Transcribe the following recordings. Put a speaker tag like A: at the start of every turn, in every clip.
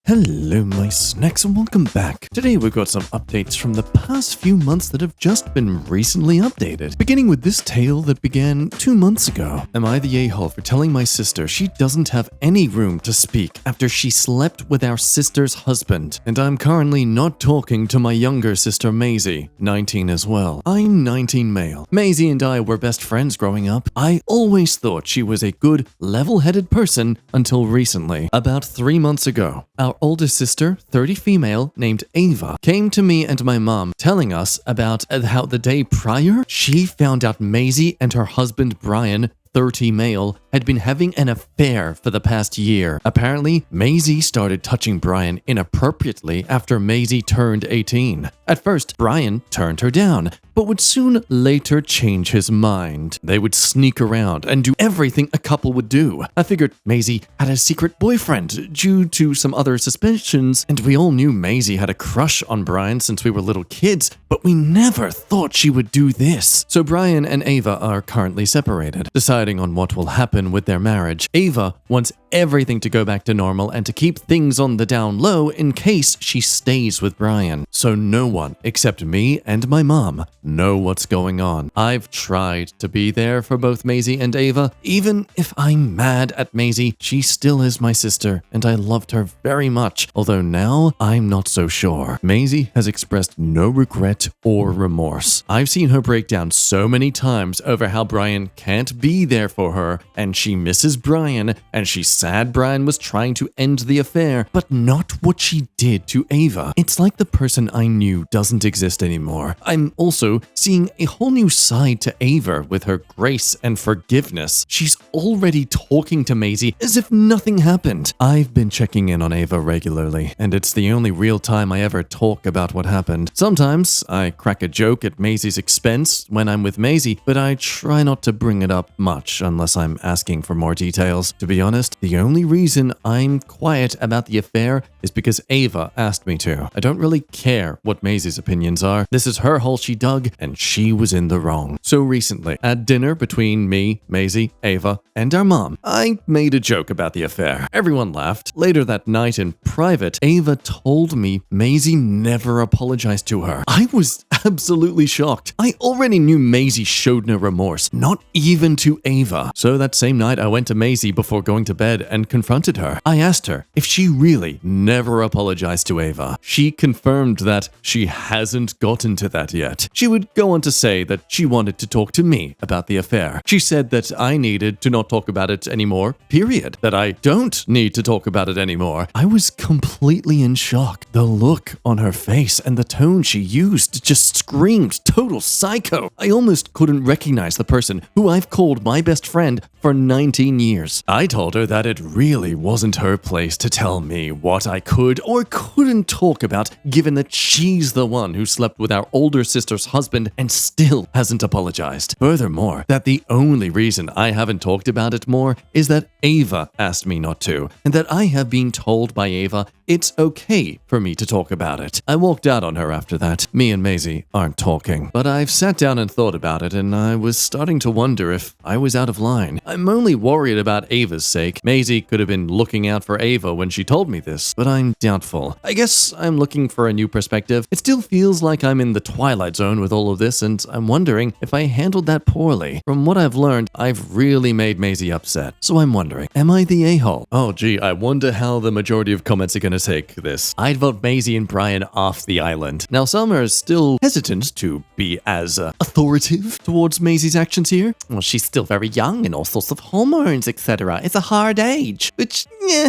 A: Hello my snacks and welcome back. Today we've got some updates from the past few months that have just been recently updated. Beginning with this tale that began 2 months ago. Am I the a-hole for telling my sister she doesn't have any room to speak after she slept with our sister's husband? And I'm currently not talking to my younger sister Maisie, 19 as well. I'm 19 male. Maisie and I were best friends growing up. I always thought she was a good, level-headed person until recently. About 3 months ago, our oldest sister, 30 female, named Ava, came to me and my mom telling us about how the day prior, she found out Maisie and her husband Brian, 30 male, had been having an affair for the past year. Apparently, Maisie started touching Brian inappropriately after Maisie turned 18. At first, Brian turned her down, but would soon later change his mind. They would sneak around and do everything a couple would do. I figured Maisie had a secret boyfriend due to some other suspicions, and we all knew Maisie had a crush on Brian since we were little kids, but we never thought she would do this. So Brian and Ava are currently separated, deciding on what will happen with their marriage. Ava wants everything to go back to normal and to keep things on the down low in case she stays with Brian. So no one except me and my mom know what's going on. I've tried to be there for both Maisie and Ava. Even if I'm mad at Maisie, she still is my sister and I loved her very much, although now I'm not so sure. Maisie has expressed no regret or remorse. I've seen her break down so many times over how Brian can't be there for her and she misses Brian and she's sad Brian was trying to end the affair, but not what she did to Ava. It's like the person I knew doesn't exist anymore. I'm also seeing a whole new side to Ava with her grace and forgiveness. She's already talking to Maisie as if nothing happened. I've been checking in on Ava regularly, and it's the only real time I ever talk about what happened. Sometimes I crack a joke at Maisie's expense when I'm with Maisie, but I try not to bring it up much unless I'm asking for more details. To be honest, the only reason I'm quiet about the affair is because Ava asked me to. I don't really care what Maisie's opinions are. This is her hole she dug, and she was in the wrong. So recently, at dinner between me, Maisie, Ava, and our mom, I made a joke about the affair. Everyone laughed. Later that night in private, Ava told me Maisie never apologized to her. I was absolutely shocked. I already knew Maisie showed no remorse, not even to Ava. So that same night, I went to Maisie before going to bed and confronted her. I asked her if she really never apologized to Ava. She confirmed that she hasn't gotten to that yet. She would go on to say that she wanted to talk to me about the affair. She said that I needed to not talk about it anymore, period. That I don't need to talk about it anymore. I was completely in shock. The look on her face and the tone she used just screamed total psycho. I almost couldn't recognize the person who I've called my best friend for 19 years. I told her that it really wasn't her place to tell me what I could or couldn't talk about, given that she's the one who slept with our older sister's husband and still hasn't apologized. Furthermore, that the only reason I haven't talked about it more is that Ava asked me not to, and that I have been told by Ava it's okay for me to talk about it. I walked out on her after that. Me and Maisie aren't talking. But I've sat down and thought about it, and I was starting to wonder if I was out of line. I'm only worried about Ava's sake. Maisie could have been looking out for Ava when she told me this, but I'm doubtful. I guess I'm looking for a new perspective. It still feels like I'm in the twilight zone with all of this, and I'm wondering if I handled that poorly. From what I've learned, I've really made Maisie upset. So I'm wondering, am I the a-hole? Oh gee, I wonder how the majority of comments are gonna take this. I'd vote Maisie and Brian off the island. Now some are still hesitant to be as authoritative towards Maisie's actions here. Well, she's still very young and all sorts of hormones, etc. It's a hard age, which,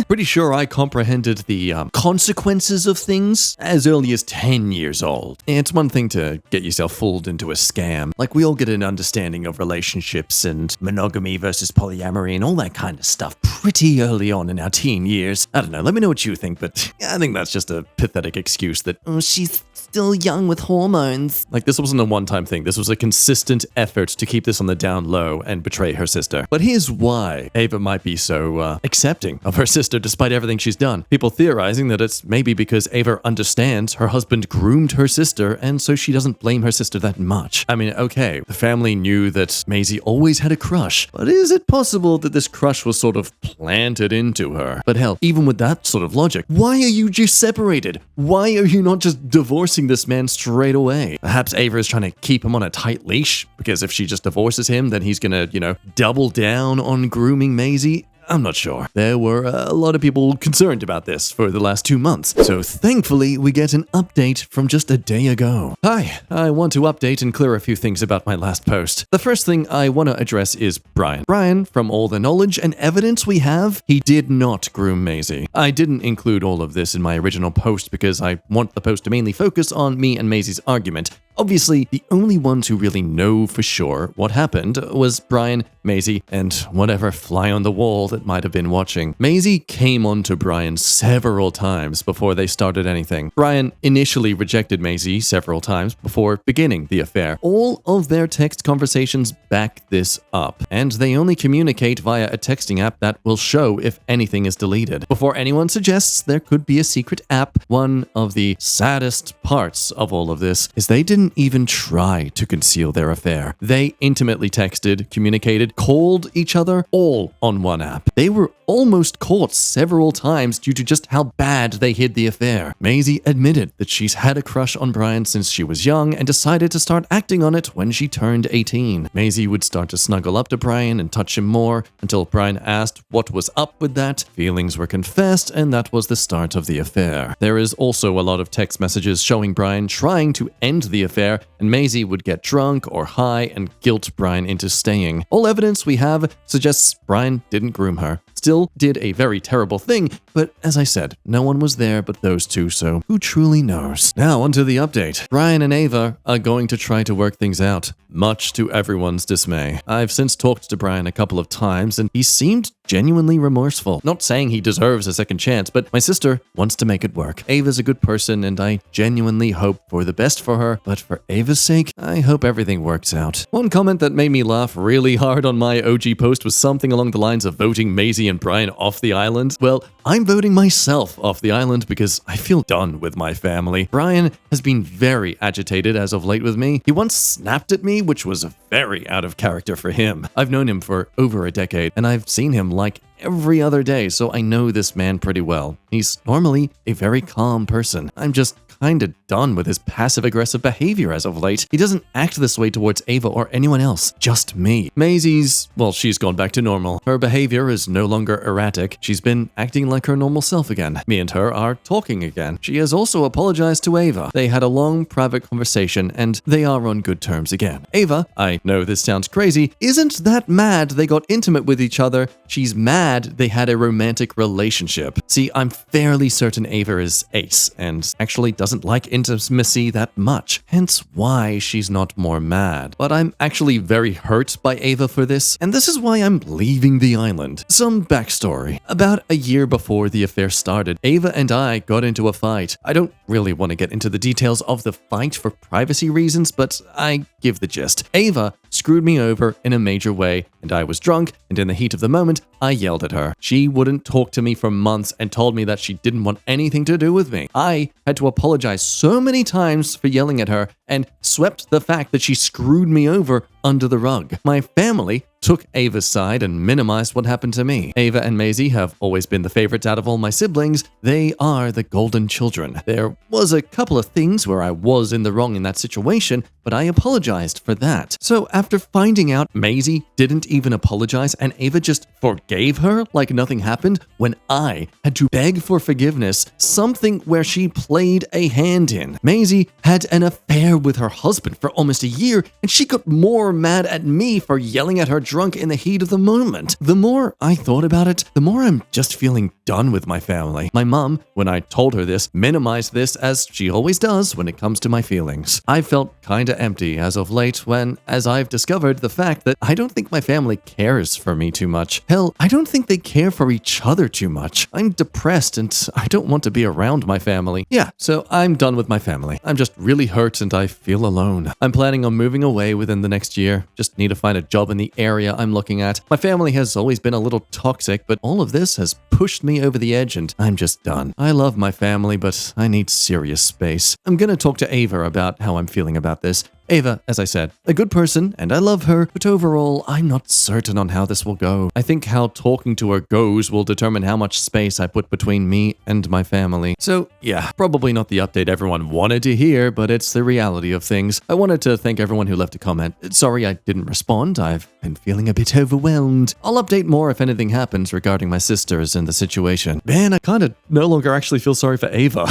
A: pretty sure I comprehended the consequences of things as early as 10 years old. It's one thing to get yourself fooled into a scam. Like, we all get an understanding of relationships and monogamy versus polyamory and all that kind of stuff pretty early on in our teen years. I don't know, let me know what you think, but I think that's just a pathetic excuse that, oh, she's still young with hormones. Like, this wasn't a one-time thing. This was a consistent effort to keep this on the down low and betray her sister. But here's why Ava might be so accepting of her sister despite everything she's done. People theorizing that it's maybe because Ava understands her husband groomed her sister, and so she doesn't blame her sister that much. I mean, okay, the family knew that Maisie always had a crush, but is it possible that this crush was sort of planted into her? But hell, even with that sort of logic, why are you just separated? Why are you not just divorcing this man straight away? Perhaps Ava is trying to keep him on a tight leash, because if she just divorces him, then he's gonna, double down on grooming Maisie. I'm not sure. There were a lot of people concerned about this for the last 2 months, so thankfully we get an update from just a day ago. Hi, I want to update and clear a few things about my last post. The first thing I want to address is Brian. Brian, from all the knowledge and evidence we have, he did not groom Maisie. I didn't include all of this in my original post because I want the post to mainly focus on me and Maisie's argument. Obviously, the only ones who really know for sure what happened was Brian, Maisie, and whatever fly on the wall that might have been watching. Maisie came on to Brian several times before they started anything. Brian initially rejected Maisie several times before beginning the affair. All of their text conversations back this up, and they only communicate via a texting app that will show if anything is deleted. Before anyone suggests there could be a secret app, one of the saddest parts of all of this is they didn't even try to conceal their affair. They intimately texted, communicated, called each other, all on one app. They were almost caught several times due to just how bad they hid the affair. Maisie admitted that she's had a crush on Brian since she was young and decided to start acting on it when she turned 18. Maisie would start to snuggle up to Brian and touch him more until Brian asked what was up with that. Feelings were confessed, and that was the start of the affair. There is also a lot of text messages showing Brian trying to end the affair, and Maisie would get drunk or high and guilt Brian into staying. All evidence we have suggests Brian didn't groom her. Still did a very terrible thing, but as I said, no one was there but those two, so who truly knows? Now onto the update. Brian and Ava are going to try to work things out, much to everyone's dismay. I've since talked to Brian a couple of times, and he seemed genuinely remorseful. Not saying he deserves a second chance, but my sister wants to make it work. Ava's a good person, and I genuinely hope for the best for her, but for Ava's sake, I hope everything works out. One comment that made me laugh really hard on my OG post was something along the lines of voting Maisie and Brian off the island. Well, I'm voting myself off the island because I feel done with my family. Brian has been very agitated as of late with me. He once snapped at me, which was very out of character for him. I've known him for over a decade, and I've seen him like every other day, so I know this man pretty well. He's normally a very calm person. I'm just kinda done with his passive-aggressive behavior as of late. He doesn't act this way towards Ava or anyone else, just me. Maisie's, well, she's gone back to normal. Her behavior is no longer erratic. She's been acting like her normal self again. Me and her are talking again. She has also apologized to Ava. They had a long private conversation, and they are on good terms again. Ava, I know this sounds crazy, isn't that mad they got intimate with each other. She's mad they had a romantic relationship. See, I'm fairly certain Ava is ace, and actually doesn't like intimacy that much, hence why she's not more mad. But I'm actually very hurt by Ava for this, and this is why I'm leaving the island. Some backstory. About a year before the affair started, Ava and I got into a fight. I don't really want to get into the details of the fight for privacy reasons, but I give the gist. Ava screwed me over in a major way, and I was drunk, and in the heat of the moment, I yelled at her. She wouldn't talk to me for months and told me that she didn't want anything to do with me. I had to apologize so many times for yelling at her and swept the fact that she screwed me over under the rug. My family took Ava's side and minimized what happened to me. Ava and Maisie have always been the favorites out of all my siblings. They are the golden children. There was a couple of things where I was in the wrong in that situation, but I apologized for that. So after finding out Maisie didn't even apologize and Ava just forgave her like nothing happened, when I had to beg for forgiveness, something where she played a hand in. Maisie had an affair with her husband for almost a year, and she got more mad at me for yelling at her drunk in the heat of the moment. The more I thought about it, the more I'm just feeling done with my family. My mom, when I told her this, minimized this as she always does when it comes to my feelings. I felt kinda empty as of late when, as I've discovered the fact that I don't think my family cares for me too much. Hell, I don't think they care for each other too much. I'm depressed and I don't want to be around my family. Yeah, so I'm done with my family. I'm just really hurt and I feel alone. I'm planning on moving away within the next year. Just need to find a job in the area I'm looking at. My family has always been a little toxic, but all of this has pushed me over the edge and I'm just done. I love my family, but I need serious space. I'm gonna talk to Ava about how I'm feeling about this. Ava, as I said, a good person, and I love her, but overall, I'm not certain on how this will go. I think how talking to her goes will determine how much space I put between me and my family. So, yeah, probably not the update everyone wanted to hear, but it's the reality of things. I wanted to thank everyone who left a comment. Sorry I didn't respond. I've been feeling a bit overwhelmed. I'll update more if anything happens regarding my sisters and the situation. Man, I kind of no longer actually feel sorry for Ava.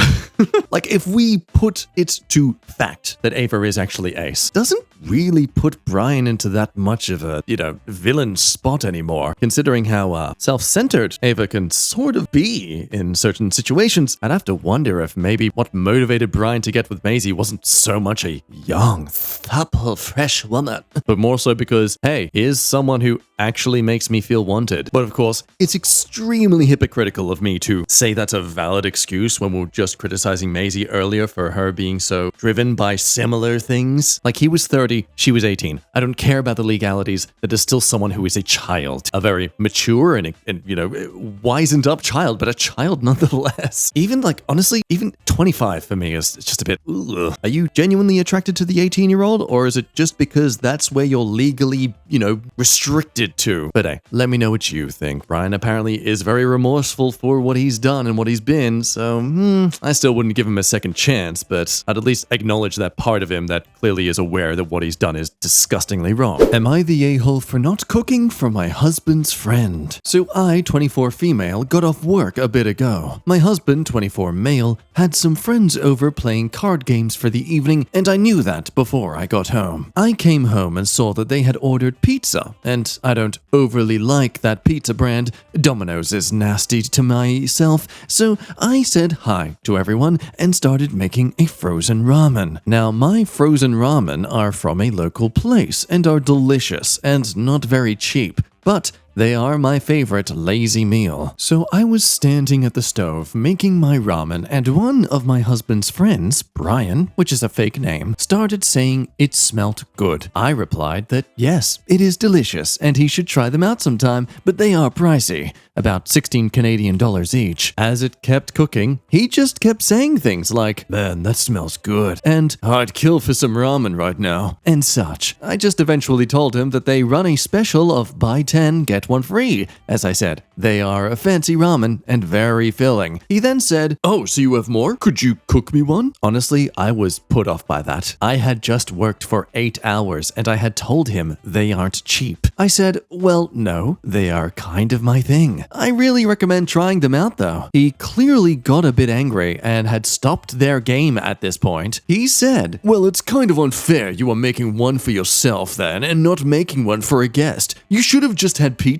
A: Like, if we put it to fact that Ava is actually Ace, doesn't really put Brian into that much of a, villain spot anymore, considering how self-centered Ava can sort of be in certain situations. I'd have to wonder if maybe what motivated Brian to get with Maisie wasn't so much a young, supple, fresh woman, but more so because, hey, here's someone who actually makes me feel wanted. But of course, it's extremely hypocritical of me to say that's a valid excuse when we were just criticizing Maisie earlier for her being so driven by similar things. Like, he was 30, she was 18. I don't care about the legalities. That is still someone who is a child, a very mature and wizened up child, but a child nonetheless. Even honestly, even 25 for me is just a bit, ugh. Are you genuinely attracted to the 18-year-old, or is it just because that's where you're legally, restricted to? But hey, let me know what you think. Brian apparently is very remorseful for what he's done and what he's been, so I still wouldn't give him a second chance, but I'd at least acknowledge that part of him that clearly is aware that what he's done is disgustingly wrong. Am I the a-hole for not cooking for my husband's friend? So I, 24 female, got off work a bit ago. My husband, 24 male, had some friends over playing card games for the evening, and I knew that before I got home. I came home and saw that they had ordered pizza, and I don't overly like that pizza brand. Domino's is nasty to myself, so I said hi to everyone and started making a frozen ramen. Now, my frozen ramen are from a local place and are delicious and not very cheap, but they are my favorite lazy meal. So I was standing at the stove making my ramen, and one of my husband's friends, Brian, which is a fake name, started saying it smelt good. I replied that yes, it is delicious and he should try them out sometime, but they are pricey, about 16 Canadian dollars each. As it kept cooking, he just kept saying things like, "Man, that smells good," and "I'd kill for some ramen right now," and such. I just eventually told him that they run a special of buy 10, get one free. As I said, they are a fancy ramen and very filling. He then said, "Oh, so you have more? Could you cook me one?" Honestly, I was put off by that. I had just worked for 8 hours and I had told him they aren't cheap. I said, "Well, no, they are kind of my thing. I really recommend trying them out though." He clearly got a bit angry and had stopped their game at this point. He said, "Well, it's kind of unfair you are making one for yourself then and not making one for a guest. You should have just had pizza."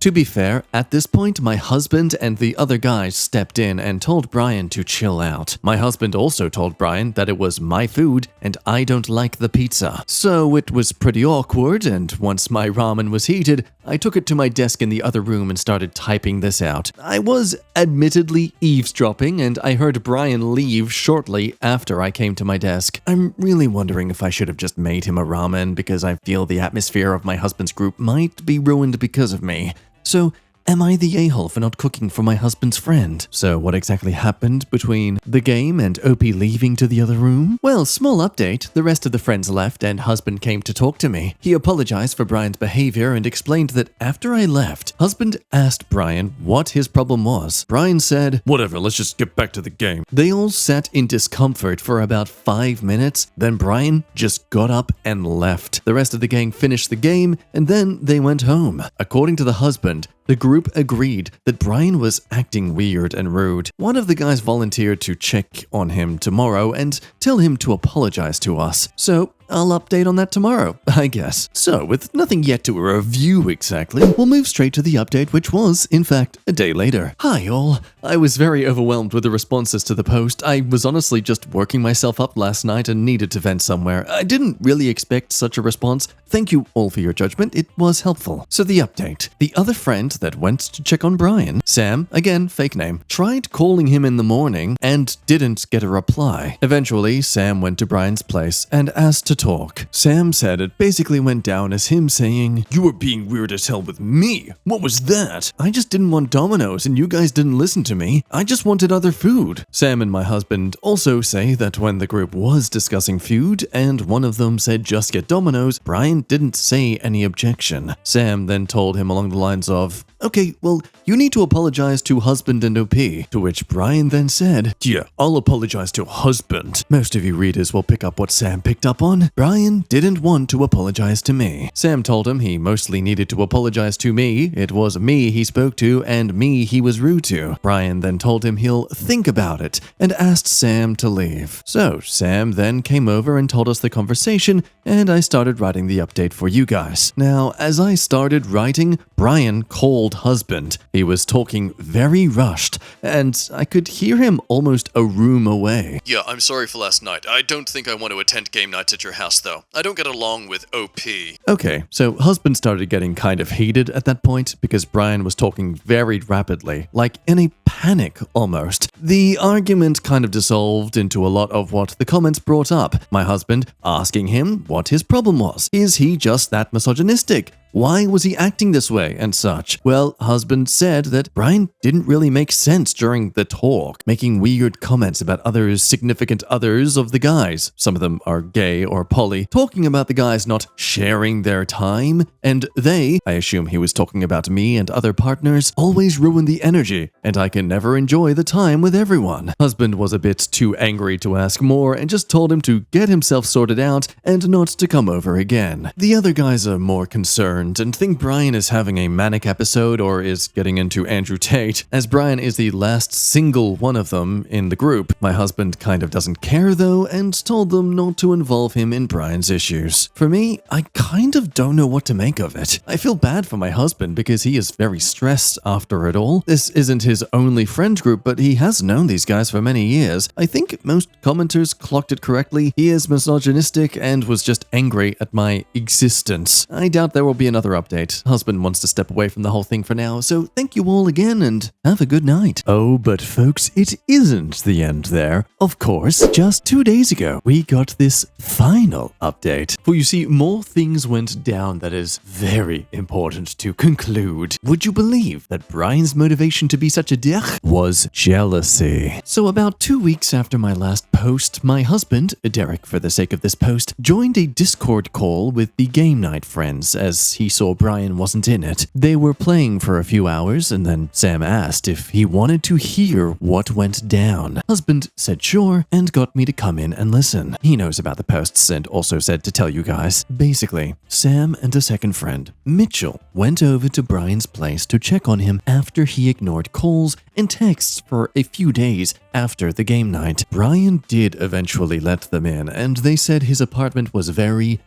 A: To be fair, at this point, my husband and the other guys stepped in and told Brian to chill out. My husband also told Brian that it was my food and I don't like the pizza. So it was pretty awkward, and once my ramen was heated, I took it to my desk in the other room and started typing this out. I was admittedly eavesdropping, and I heard Brian leave shortly after I came to my desk. I'm really wondering if I should have just made him a ramen, because I feel the atmosphere of my husband's group might be ruined because of me. So, am I the a-hole for not cooking for my husband's friend? So what exactly happened between the game and OP leaving to the other room? Well, small update, the rest of the friends left and husband came to talk to me. He apologized for Brian's behavior and explained that after I left, husband asked Brian what his problem was. Brian said, "Whatever, let's just get back to the game." They all sat in discomfort for about 5 minutes, then Brian just got up and left. The rest of the gang finished the game and then they went home. According to the husband, the group agreed that Brian was acting weird and rude. One of the guys volunteered to check on him tomorrow and tell him to apologize to us. So I'll update on that tomorrow, I guess. So, with nothing yet to review exactly, we'll move straight to the update, which was, in fact, a day later. Hi all. I was very overwhelmed with the responses to the post. I was honestly just working myself up last night and needed to vent somewhere. I didn't really expect such a response. Thank you all for your judgment. It was helpful. So the update. The other friend that went to check on Brian, Sam, again, fake name, tried calling him in the morning and didn't get a reply. Eventually, Sam went to Brian's place and asked to talk. Sam said it basically went down as him saying, "You were being weird as hell with me. What was that? I just didn't want Domino's and you guys didn't listen to me. I just wanted other food." Sam and my husband also say that when the group was discussing food and one of them said just get Domino's, Brian didn't say any objection. Sam then told him along the lines of, "Okay, well, you need to apologize to husband and OP," to which Brian then said, "Yeah, I'll apologize to husband." Most of you readers will pick up what Sam picked up on. Brian didn't want to apologize to me. Sam told him he mostly needed to apologize to me. It was me he spoke to and me he was rude to. Brian then told him he'll think about it and asked Sam to leave. So Sam then came over and told us the conversation, and I started writing the update for you guys. Now, as I started writing, Brian called husband. He was talking very rushed, and I could hear him almost a room away.
B: "Yeah, I'm sorry for last night. I don't think I want to attend game nights at your house, though. I don't get along with OP."
A: Okay, so husband started getting kind of heated at that point because Brian was talking very rapidly, like in a panic almost. The argument kind of dissolved into a lot of what the comments brought up. My husband asking him what his problem was. Is he just that misogynistic? Why was he acting this way and such? Well, husband said that Brian didn't really make sense during the talk, making weird comments about others, significant others of the guys. Some of them are gay or poly, talking about the guys not sharing their time, and they, I assume he was talking about me and other partners, always ruin the energy, and I can never enjoy the time with everyone. Husband was a bit too angry to ask more and just told him to get himself sorted out and not to come over again. The other guys are more concerned and think Brian is having a manic episode or is getting into Andrew Tate, as Brian is the last single one of them in the group. My husband kind of doesn't care though and told them not to involve him in Brian's issues. For me, I kind of don't know what to make of it. I feel bad for my husband because he is very stressed after it all. This isn't his only friend group, but he has known these guys for many years. I think most commenters clocked it correctly. He is misogynistic and was just angry at my existence. I doubt there will be another update. Husband wants to step away from the whole thing for now, so thank you all again and have a good night. Oh, but folks, it isn't the end there. Of course, just 2 days ago, we got this final update. For you see, more things went down that is very important to conclude. Would you believe that Brian's motivation to be such a dick was jealousy? So about 2 weeks after my last post, my husband, Derek for the sake of this post, joined a Discord call with the game night friends as he saw Brian wasn't in it. They were playing for a few hours and then Sam asked if he wanted to hear what went down. Husband said sure and got me to come in and listen. He knows about the posts and also said to tell you guys. Basically, Sam and a second friend, Mitchell, went over to Brian's place to check on him after he ignored calls and texts for a few days after the game night. Brian did eventually let them in and they said his apartment was very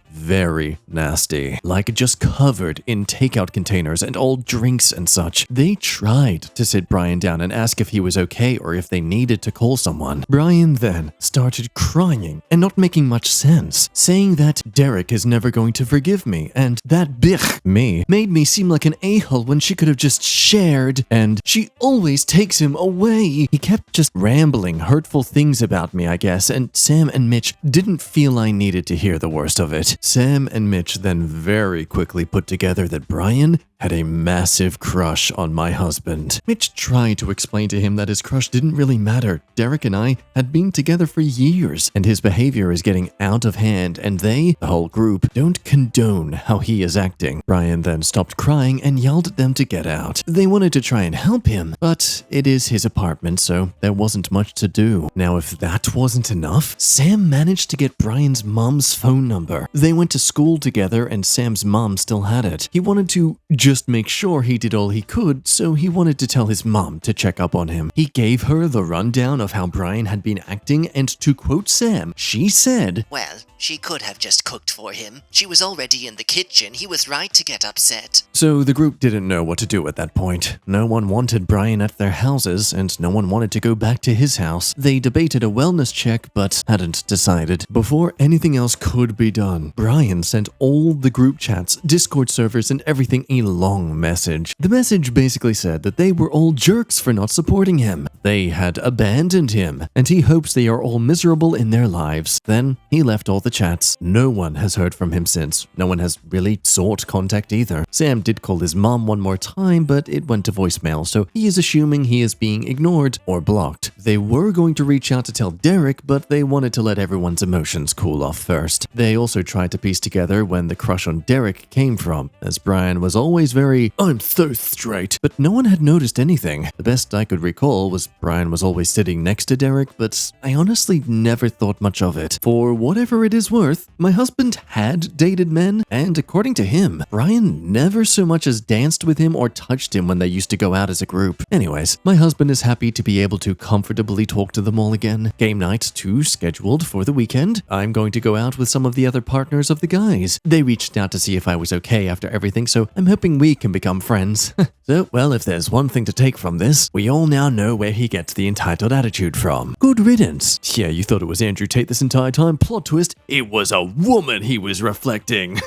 A: nasty, like just covered in takeout containers and old drinks and such. They tried to sit Brian down and ask if he was okay or if they needed to call someone. Brian then started crying and not making much sense, saying that Derek is never going to forgive me and that bitch, me, made me seem like an a-hole when she could have just shared and she always takes him away. He kept just rambling hurtful things about me, I guess, and Sam and Mitch didn't feel I needed to hear the worst of it. Sam and Mitch then very quickly put together that Brian had a massive crush on my husband. Mitch tried to explain to him that his crush didn't really matter. Derek and I had been together for years, and his behavior is getting out of hand, and they, the whole group, don't condone how he is acting. Brian then stopped crying and yelled at them to get out. They wanted to try and help him, but it is his apartment, so there wasn't much to do. Now, if that wasn't enough, Sam managed to get Brian's mom's phone number. They went to school together, and Sam's mom still had it. He wanted to just make sure he did all he could, so he wanted to tell his mom to check up on him. He gave her the rundown of how Brian had been acting, and to quote Sam, she said,
C: "Well, she could have just cooked for him. She was already in the kitchen. He was right to get upset."
A: So the group didn't know what to do at that point. No one wanted Brian at their houses, and no one wanted to go back to his house. They debated a wellness check, but hadn't decided. Before anything else could be done, Brian sent all the group chats, Discord servers, and everything a long message. The message basically said that they were all jerks for not supporting him. They had abandoned him, and he hopes they are all miserable in their lives. Then he left all the chats. No one has heard from him since. No one has really sought contact either. Sam did call his mom one more time, but it went to voicemail, so he is assuming he is being ignored or blocked. They were going to reach out to tell Derek, but they wanted to let everyone's emotions cool off first. They also tried to piece together when the crush on Derek came from, as Brian was always very, "I'm so straight," but no one had noticed anything. The best I could recall was Brian was always sitting next to Derek, but I honestly never thought much of it. For whatever it is worth, my husband had dated men, and according to him, Brian never so much as danced with him or touched him when they used to go out as a group. Anyways, my husband is happy to be able to comfortably talk to them all again. Game night 2 scheduled for the weekend. I'm going to go out with some of the other partners of the guys. They reached out to see if I was okay after everything, so I'm hoping we can become friends. So, well, if there's one thing to take from this, we all now know where he gets the entitled attitude from. Good riddance. Yeah, you thought it was Andrew Tate this entire time. Plot twist, it was a woman he was reflecting.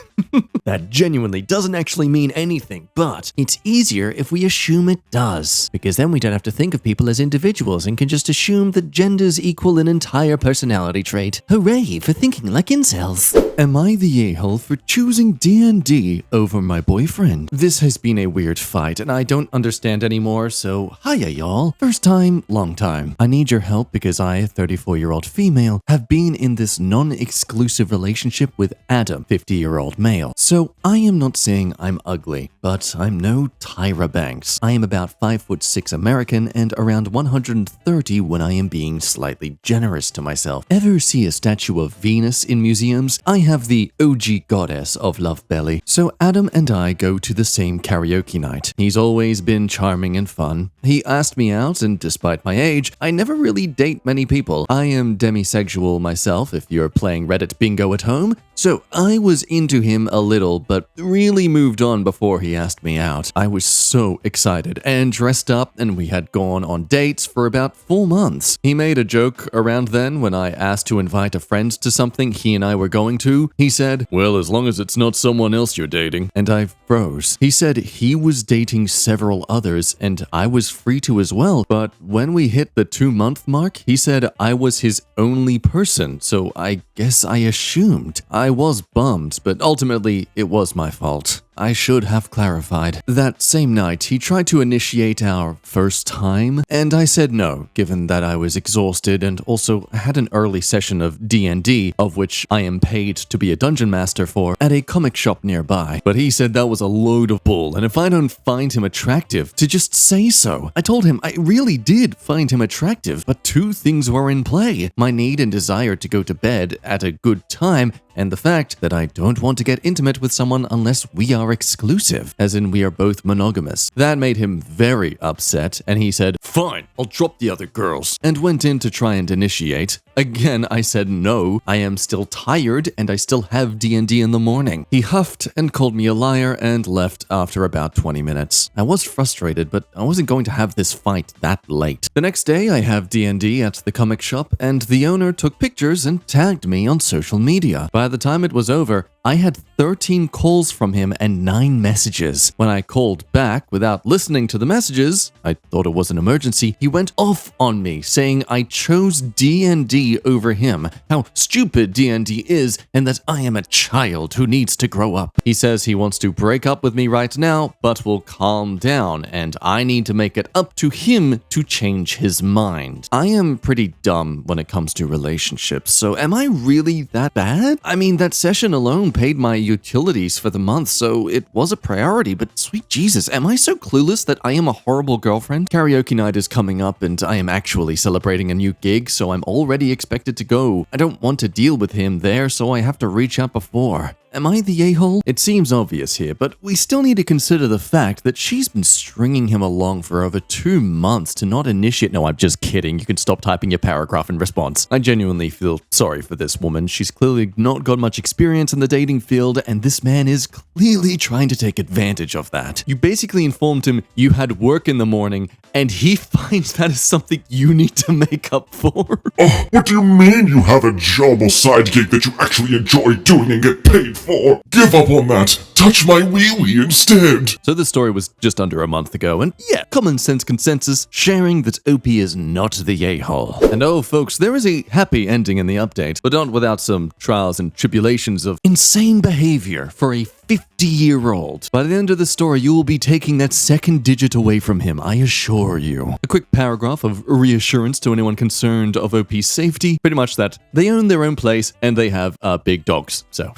A: That genuinely doesn't actually mean anything, but it's easier if we assume it does, because then we don't have to think of people as individuals and can just assume that genders equal an entire personality trait. Hooray for thinking like incels. Am I the a-hole for choosing D&D over my boyfriend? This has been a weird fight, and I don't understand anymore, so hiya y'all. First time, long time. I need your help because I, a 34-year-old female, have been in this non-exclusive relationship with Adam, 50-year-old male. So I am not saying I'm ugly, but I'm no Tyra Banks. I am about 5'6" American and around 130 when I am being slightly generous to myself. Ever see a statue of Venus in museums? I have the OG goddess of love belly. So Adam and I go to the same karaoke night. He's always been charming and fun. He asked me out, and despite my age, I never really date many people. I am demisexual myself if you're playing Reddit bingo at home. So I was into him a little, but really moved on before he asked me out. I was so excited and dressed up, and we had gone on dates for about 4 months. He made a joke around then when I asked to invite a friend to something he and I were going to. He said, "Well, as long as it's not someone else you're dating." And I froze. He said he was dating several others, and I was free to as well. But when we hit the 2-month mark, he said I was his only person, so I guess I assumed. I was bummed, but ultimately it was my fault. I should have clarified. That same night, he tried to initiate our first time, and I said no, given that I was exhausted and also had an early session of D&D, of which I am paid to be a dungeon master for, at a comic shop nearby. But he said that was a load of bull, and if I don't find him attractive, to just say so. I told him I really did find him attractive, but 2 things were in play: my need and desire to go to bed at a good time, and the fact that I don't want to get intimate with someone unless we are exclusive, as in we are both monogamous. That made him very upset, and he said, "Fine, I'll drop the other girls," and went in to try and initiate. Again, I said no, I am still tired and I still have D&D in the morning. He huffed and called me a liar and left after about 20 minutes. I was frustrated, but I wasn't going to have this fight that late. The next day, I have D&D at the comic shop, and the owner took pictures and tagged me on social media. By the time it was over, I had 13 calls from him and 9 messages. When I called back without listening to the messages, I thought it was an emergency, he went off on me, saying I chose D&D over him, how stupid D&D is, and that I am a child who needs to grow up. He says he wants to break up with me right now, but will calm down, and I need to make it up to him to change his mind. I am pretty dumb when it comes to relationships, so am I really that bad? I mean, that session alone paid my utilities for the month, so it was a priority, but sweet Jesus, am I so clueless that I am a horrible girlfriend? Karaoke night is coming up, and I am actually celebrating a new gig, so I'm already expected to go. I don't want to deal with him there, so I have to reach out before. Am I the a-hole? It seems obvious here, but we still need to consider the fact that she's been stringing him along for over 2 months to not initiate. No, I'm just kidding. You can stop typing your paragraph in response. I genuinely feel sorry for this woman. She's clearly not got much experience in the dating field, and this man is clearly trying to take advantage of that. You basically informed him you had work in the morning, and he finds that is something you need to make up for.
D: Oh, what do you mean you have a job or side gig that you actually enjoy doing and get paid for? for. Give up on that. Touch my wee-wee instead.
A: So this story was just under a month ago, and yeah, common sense consensus sharing that OP is not the a-hole. And oh folks, there is a happy ending in the update, but not without some trials and tribulations of insane behavior for a 50-year-old. By the end of the story, you will be taking that second digit away from him, I assure you. A quick paragraph of reassurance to anyone concerned of OP's safety, pretty much that they own their own place and they have big dogs, so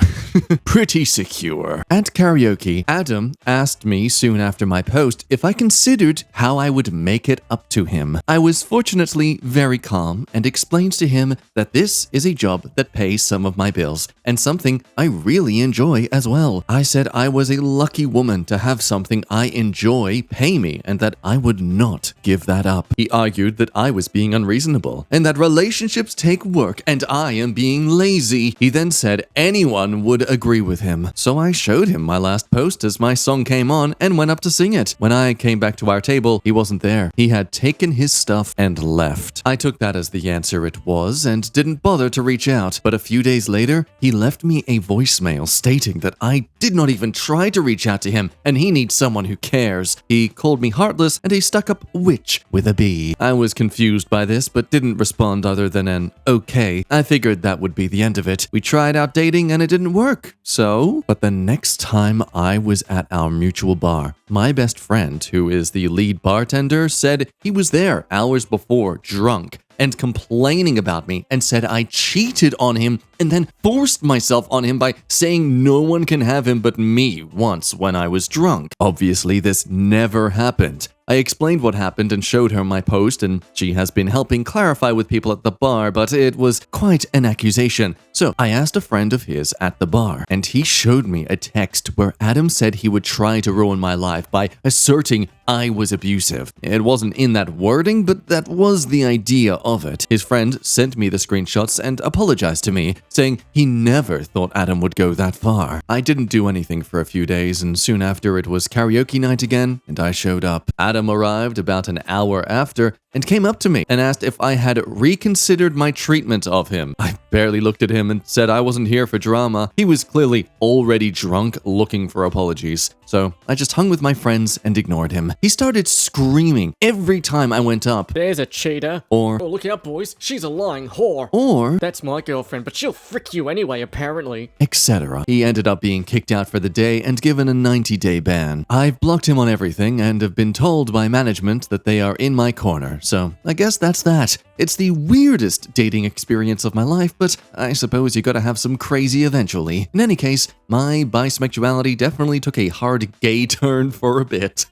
A: pretty secure. At karaoke, Adam asked me soon after my post if I considered how I would make it up to him. I was fortunately very calm and explained to him that this is a job that pays some of my bills and something I really enjoy as well. I said I was a lucky woman to have something I enjoy pay me and that I would not give that up. He argued that I was being unreasonable and that relationships take work and I am being lazy. He then said anyone would agree with him. So I showed him my last post as my song came on and went up to sing it. When I came back to our table, he wasn't there. He had taken his stuff and left. I took that as the answer it was and didn't bother to reach out. But a few days later, he left me a voicemail stating that I did not even try to reach out to him and he needs someone who cares. He called me heartless and a stuck-up witch with a B. I was confused by this but didn't respond other than an okay. I figured that would be the end of it. We tried out dating and it didn't work. But the next time I was at our mutual bar, my best friend, who is the lead bartender, said he was there hours before, drunk, and complaining about me and said I cheated on him and then forced myself on him by saying no one can have him but me once when I was drunk. Obviously, this never happened. I explained what happened and showed her my post, and she has been helping clarify with people at the bar, but it was quite an accusation. So I asked a friend of his at the bar, and he showed me a text where Adam said he would try to ruin my life by asserting I was abusive. It wasn't in that wording, but that was the idea of it. His friend sent me the screenshots and apologized to me, saying he never thought Adam would go that far. I didn't do anything for a few days, and soon after it was karaoke night again, and I showed up. Adam arrived about an hour after and came up to me and asked if I had reconsidered my treatment of him. I barely looked at him and said I wasn't here for drama. He was clearly already drunk looking for apologies. So I just hung with my friends and ignored him. He started screaming every time I went up.
E: There's a cheater.
A: Or,
E: Oh, look out, boys. She's a lying whore.
A: or,
E: That's my girlfriend, but she'll frick you anyway, apparently.
A: etc. He ended up being kicked out for the day and given a 90-day ban. I've blocked him on everything and have been told by management that they are in my corner, so I guess that's that. It's the weirdest dating experience of my life, but I suppose you gotta have some crazy eventually. In any case, my bisexuality definitely took a hard gay turn for a bit.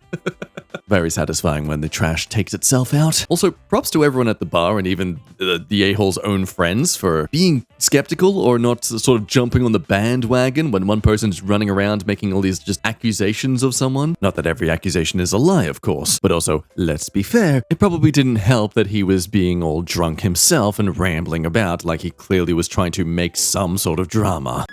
A: Very satisfying when the trash takes itself out. Also, props to everyone at the bar and even the a-hole's own friends for being skeptical or not sort of jumping on the bandwagon when one person's running around making all these just accusations of someone. Not that every accusation is a lie, of course, but also, let's be fair, it probably didn't help that he was being all drunk himself and rambling about like he clearly was trying to make some sort of drama.